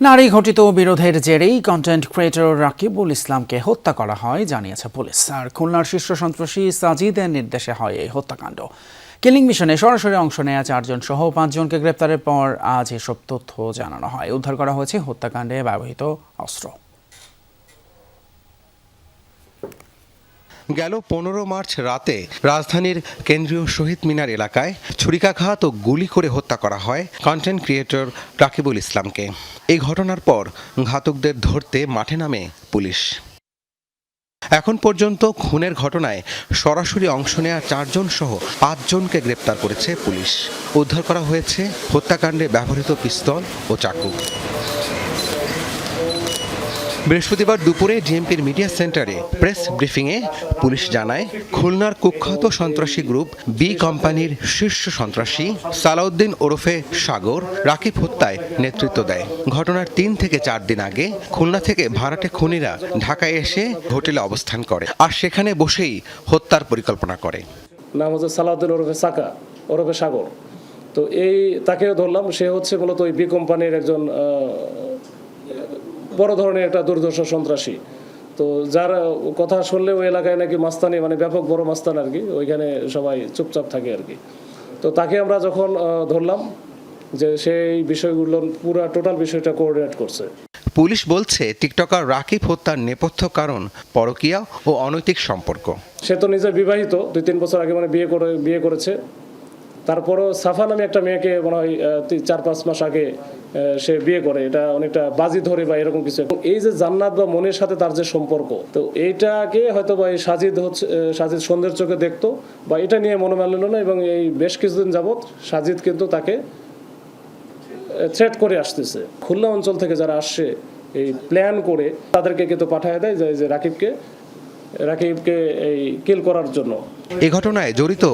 নারী ঘটিত বিরোধের জেরেই কন্টেন্ট ক্রিয়েটর রাকিবুল ইসলামকে হত্যা করা হয় জানিয়েছে পুলিশ। আর খুলনার শীর্ষ সন্ত্রাসী সাজিদের নির্দেশে হয় এই হত্যাকাণ্ড। কিলিং মিশনে সরাসরি অংশ নেয়া 4 জন সহ 5 জনকে গ্রেপ্তারের পর আজ এসব তথ্য জানানো হয়। উদ্ধার করা হয়েছে হত্যাকাণ্ডে ব্যবহৃত অস্ত্র। গেল 15 মার্চ রাতে রাজধানীর কেন্দ্রীয় শহীদ মিনার এলাকায় ছুরিকাঘাত ও গুলি করে হত্যা করা হয় কন্টেন্ট ক্রিয়েটর রাকিবুল ইসলামকে। এই ঘটনার পর ঘাতকদের ধরতে মাঠে নামে পুলিশ। এখন পর্যন্ত খুনের ঘটনায় সরাসরি অংশ নেওয়া 4 জন সহ 5 জনকে গ্রেপ্তার করেছে পুলিশ। উদ্ধার করা হয়েছে হত্যাকাণ্ডে ব্যবহৃত পিস্তল ও চাকু। বৃহস্পতিবার দুপুরে ডিএমপির মিডিয়া সেন্টারে প্রেস ব্রিফিংয়ে পুলিশ জানায়, খুলনার কুখ্যাত সন্ত্রাসী গ্রুপ বি কোম্পানির শীর্ষ সন্ত্রাসী সালাউদ্দিন ওরফে সাগর রাকিব হত্যায় নেতৃত্ব দেয়। ঘটনার 3 থেকে 4 দিন আগে খুলনা থেকে ভাড়াটে খুনিরা ঢাকায় এসে হোটেলে অবস্থান করে আর সেখানে বসেই হত্যার পরিকল্পনা করে। নাম হচ্ছে সালাউদ্দিন ওরফে সাকা ওরফে সাগর। তো তাকেও ধরলাম। সে হচ্ছে মূলত ওই বি কোম্পানির একজন বড় ধরনের একটা দুর্ধর্ষ সন্ত্রাসী। তো যার কথা শুনলে ওই এলাকায় নাকি মাস্তানি, মানে ব্যাপক বড় মাস্তান আর কি, ওইখানে সবাই চুপচাপ থাকে আর কি। তো তাকে আমরা যখন ধরলাম, যে সেই বিষয়গুলো পুরো টোটাল বিষয়টা কোঅর্ডিনেট করছে। পুলিশ বলছে টিকটকার রাকিব হত্যার নেপথ্য কারণ পরকীয়া ও অনৈতিক সম্পর্ক। সে তো নিজে বিবাহিত, 2-3 বছর আগে মানে বিয়ে করেছে। তারপরও সাফা নামে একটা মেয়েকে মনে হয় 4-5 মাস আগে সে বিয়ে করে। এটা অনেকটা বাজি ধরে বা এরকম কিছু। এই যে জান্নাত বা মনের সাথে তার যে সম্পর্ক, তো এইটাকে হয়তো বা এই সাজিদ সন্ধ্যের চোখে দেখতো বা এটা নিয়ে মনোমালিন্য না, এবং এই বেশ কিছুদিন যাবৎ সাজিদ কিন্তু তাকে থ্রেট করে আসতেছে। খুলনা অঞ্চল থেকে যারা আসছে এই প্ল্যান করে তাদেরকে কিন্তু পাঠায় দেয় যে রাকিবকে এই কিল করার জন্য। এই ঘটনায় জড়িত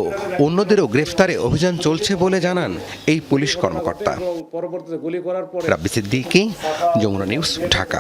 অন্যদেরও গ্রেফতারে অভিযান চলছে বলে জানান এই পুলিশ কর্মকর্তা। পরবর্তীতে গুলি করার পরে রাব্বি সিদ্দিকী, যমুনা নিউজ, ঢাকা।